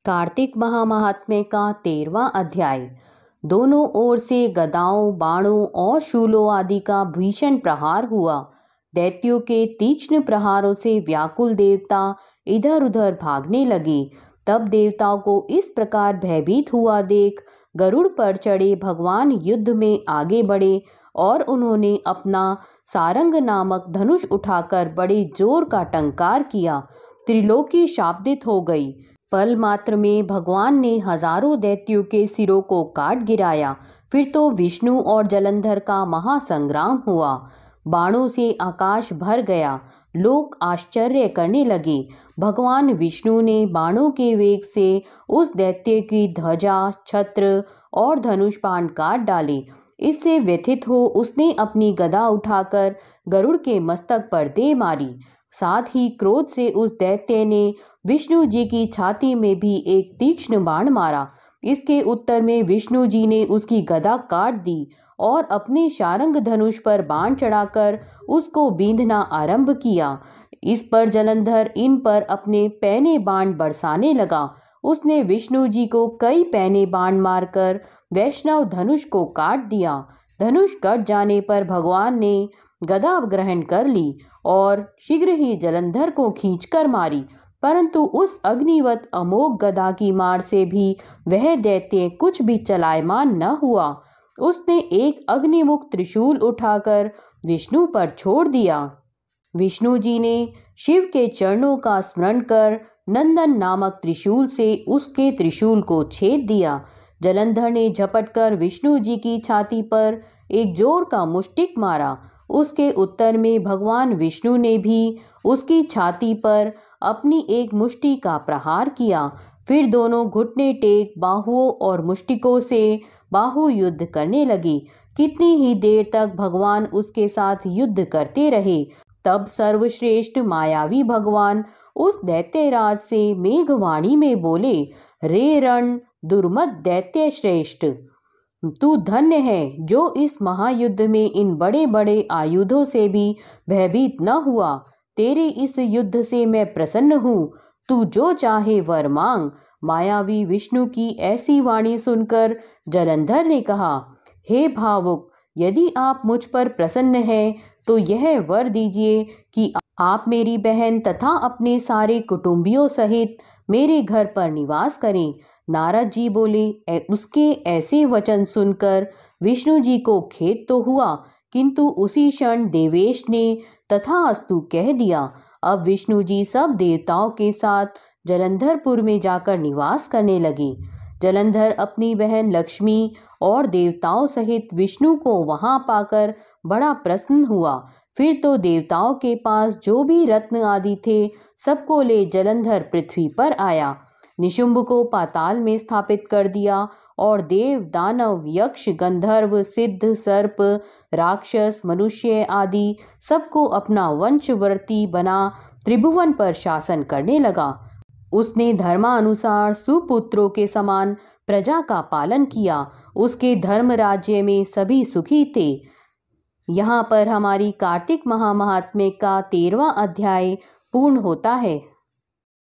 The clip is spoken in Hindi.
कार्तिक महामाहात्म्य का 13वां अध्याय। दोनों ओर से गदाओं, बाणों और शूलों आदि का भीषण प्रहार हुआ। दैत्यों के तीक्ष्ण प्रहारों से व्याकुल देवता इधर उधर भागने लगे। तब देवताओं को इस प्रकार भयभीत हुआ देख गरुड़ पर चढ़े भगवान युद्ध में आगे बढ़े और उन्होंने अपना सारंग नामक धनुष उठाकर बड़े जोर का टंकार किया। त्रिलोकी शाब्दित हो गई। पल मात्र में भगवान ने हजारों दैत्यों के सिरों को काट गिराया। फिर तो विष्णु और जलंधर का महासंग्राम हुआ। बाणों से आकाश भर गया। लोग आश्चर्य करने लगे। भगवान विष्णु ने बाणों के वेग से उस दैत्य की ध्वजा, छत्र और धनुष बाण काट डाले। इससे व्यथित हो उसने अपनी गदा उठाकर गरुड़ के मस्तक पर दे मारी। साथ ही क्रोध से उस दैत्य ने विष्णु जी की छाती में भी एक तीक्ष्ण बाण मारा। इसके उत्तर में विष्णु जी ने उसकी गदा काट दी और अपने शारंग धनुष पर बाण चढ़ाकर उसको बींधना आरंभ किया। इस पर जलंधर इन पर अपने पैने बाण बरसाने लगा। उसने विष्णु जी को कई पैने बाण मारकर वैष्णव धनुष को काट दिया। धनुष कट जाने पर भगवान ने गदा ग्रहण कर ली और शीघ्र ही जलंधर को खींचकर मारी। परंतु उस अग्निवत अमोघ गदा की मार से भी वह दैत्य कुछ भी चलायमान न हुआ। उसने एक अग्निमुख त्रिशूल उठाकर विष्णु पर छोड़ दिया। विष्णु जी ने शिव के चरणों का स्मरण कर नंदन नामक त्रिशूल से उसके त्रिशूल को छेद दिया। जलंधर ने झपटकर विष्णु जी की छाती पर एक जोर का मुष्टिक मारा। उसके उत्तर में भगवान विष्णु ने भी उसकी छाती पर अपनी एक मुष्टि का प्रहार किया। फिर दोनों घुटने टेक बाहुओं और मुष्टिकों से बाहु युद्ध करने लगे। कितनी ही देर तक भगवान उसके साथ युद्ध करते रहे। तब सर्वश्रेष्ठ मायावी भगवान उस दैत्यराज से मेघवाणी में बोले, रे रण दुर्मत दैत्य श्रेष्ठ, तू धन्य है जो इस महायुद्ध में इन बड़े बड़े आयुधों से भी भयभीत न हुआ। तेरे इस युद्ध से मैं प्रसन्न हूँ। तू जो चाहे वर मांग। मायावी विष्णु की ऐसी वाणी सुनकर जलंधर ने कहा, हे भावुक, यदि आप मुझ पर प्रसन्न हैं तो यह वर दीजिए कि आप मेरी बहन तथा अपने सारे कुटुंबियों सहित मेरे घर पर निवास करें। नारद जी बोले, उसके ऐसे वचन सुनकर विष्णु जी को खेद तो हुआ, किंतु उसी क्षण देवेश ने तथास्तु कह दिया। अब विष्णु जी सब देवताओं के साथ जलंधरपुर में जाकर निवास करने लगे। जलंधर अपनी बहन लक्ष्मी और देवताओं सहित विष्णु को वहां पाकर बड़ा प्रसन्न हुआ। फिर तो देवताओं के पास जो भी रत्न आदि थे सबको ले जलंधर पृथ्वी पर आया। निशुंभ को पाताल में स्थापित कर दिया और देव, दानव, यक्ष, गंधर्व, सिद्ध, सर्प, राक्षस, मनुष्य आदि सबको अपना वंशवर्ती बना त्रिभुवन पर शासन करने लगा। उसने धर्मानुसार सुपुत्रों के समान प्रजा का पालन किया। उसके धर्म राज्य में सभी सुखी थे। यहाँ पर हमारी कार्तिक महामाहात्म्य का 13वां अध्याय पूर्ण होता है।